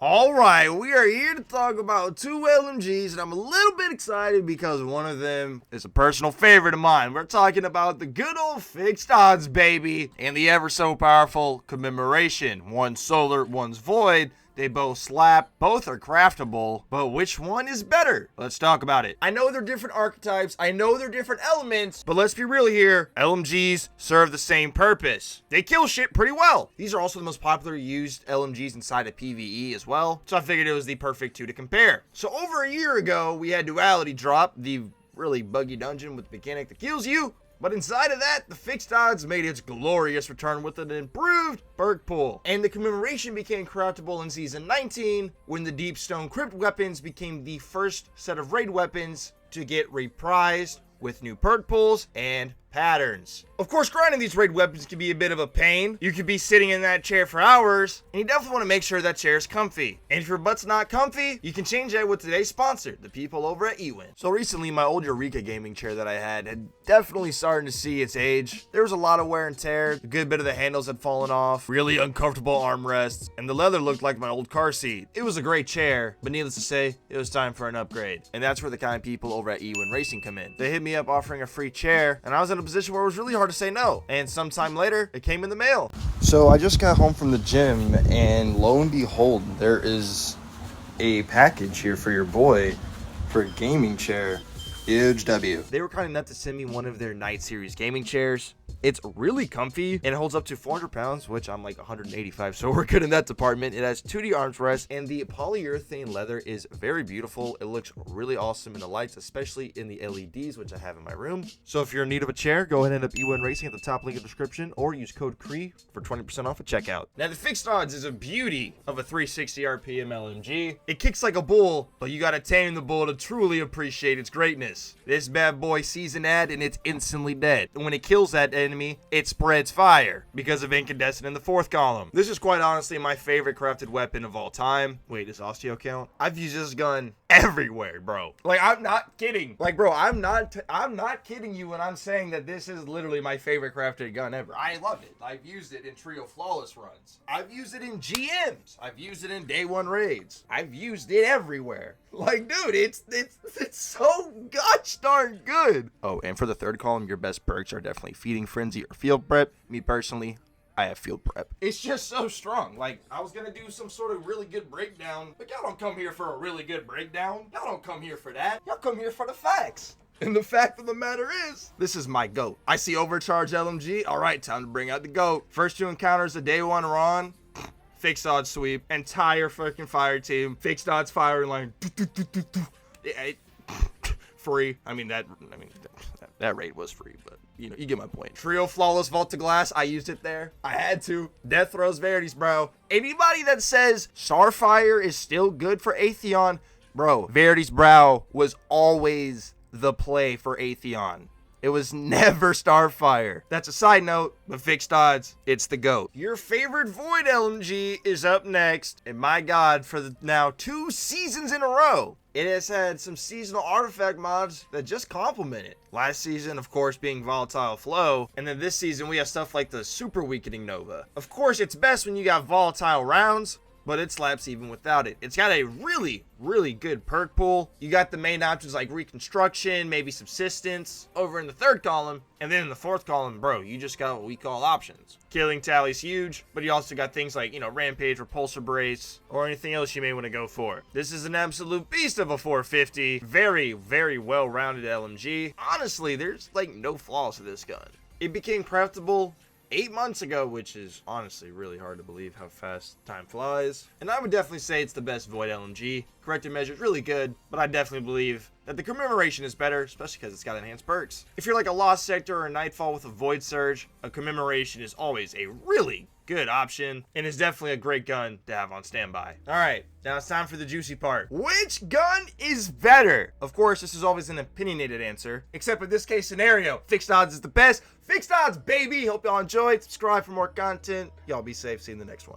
All right, we are here to talk about two LMGs, and I'm a little bit excited because one of them is a personal favorite of mine. We're talking about the good old fixed odds, baby, and the ever so powerful commemoration. One's solar, one's void. They both slap, both are craftable, but which one is better? Let's talk about it. I know they're different archetypes, I know they're different elements, but let's be real here. LMGs serve the same purpose. They kill shit pretty well. These are also the most popular used LMGs inside of PvE as well, so I figured it was the perfect two to compare. So over a year ago, we had Duality drop, the really buggy dungeon with the mechanic that kills you. But inside of that, the fixed odds made its glorious return with an improved perk pool. And the commemoration became craftable in Season 19 when the Deep Stone Crypt weapons became the first set of raid weapons to get reprised with new perk pools and patterns. Of course, grinding these raid weapons can be a bit of a pain. You could be sitting in that chair for hours, and you definitely want to make sure that chair is comfy. And if your butt's not comfy, you can change that with today's sponsor, the people over at EWIN. So recently, my old EVGA gaming chair that I had definitely starting to see its age. There was a lot of wear and tear. A good bit of the handles had fallen off, really uncomfortable armrests, and the leather looked like my old car seat. It was a great chair, but needless to say, it was time for an upgrade. And that's where the kind people over at EWIN Racing come in. They hit me up offering a free chair, and I was in a position where it was really hard to say no. And sometime later, it came in the mail. So I just got home from the gym, and lo and behold, there is a package here for your boy for a gaming chair. Huge W. They were kind enough to send me one of their Night Series gaming chairs. It's really comfy and it holds up to 400 pounds, which I'm like 185, so we're good in that department. It has 2D arms rest, and the polyurethane leather is very beautiful. It looks really awesome in the lights, especially in the LEDs, which I have in my room. So if you're in need of a chair, go ahead and hit up EWIN Racing at the top link in the description, or use code Kree for 20% off at checkout. Now, the fixed odds is a beauty of a 360 RPM LMG. It kicks like a bull, but you gotta tame the bull to truly appreciate its greatness. This bad boy sees an ad and it's instantly dead. And when it kills that enemy, it spreads fire because of incandescent in the fourth column. This is quite honestly my favorite crafted weapon of all time. Wait, does osteo count? I've used this gun everywhere, bro. Like, I'm not kidding. Like, bro, I'm not kidding you when I'm saying that this is literally my favorite crafted gun ever. I love it. I've used it in trio flawless runs. I've used it in GMs. I've used it in day one raids. I've used it everywhere. Like, dude, it's so gosh darn good. Oh, and for the third column, your best perks are definitely feeding frenzy or field prep. Me personally, I have field prep. It's just so strong. Like, I was gonna do some sort of really good breakdown, but y'all don't come here for a really good breakdown. Y'all don't come here for that. Y'all come here for the facts. And the fact of the matter is, this is my GOAT. I see overcharged LMG. All right, time to bring out the GOAT. First two encounters of day one are on. Fixed odds sweep. Entire fucking fire team. Fixed odds firing line. Free. I mean, that raid was free, but you know, you get my point. Trio flawless vault to glass. I used it there. I had to. Death throws Verities, bro. Anybody that says Starfire is still good for Atheon, bro, Verities Brow was always the play for Atheon. It was never Starfire. That's a side note, but fixed odds, it's the GOAT. Your favorite Void LMG is up next, and my god, for the now 2 seasons in a row, it has had some seasonal artifact mods that just complement it. Last season, of course, being Volatile Flow, and then this season we have stuff like the Super Weakening Nova. Of course, it's best when you got volatile rounds, but it slaps even without it. It's got a really, really good perk pool. You got the main options like Reconstruction, maybe Subsistence over in the third column. And then in the fourth column, bro, you just got what we call options. Killing Tally's huge, but you also got things like, you know, Rampage, Repulsor Brace, or anything else you may want to go for. This is an absolute beast of a 450. Very, very well-rounded LMG. Honestly, there's like no flaws to this gun. It became craftable 8 months ago, which is honestly really hard to believe how fast time flies. And I would definitely say it's the best Void LMG. Corrective measure is really good, but I definitely believe that the commemoration is better, especially because it's got enhanced perks. If you're like a Lost Sector or a Nightfall with a Void Surge, a commemoration is always a really good option, and is definitely a great gun to have on standby. All right, now it's time for the juicy part. Which gun is better? Of course, this is always an opinionated answer, except in this case scenario, fixed odds is the best. Fixed odds, baby. Hope y'all enjoyed. Subscribe for more content. Y'all be safe. See you in the next one.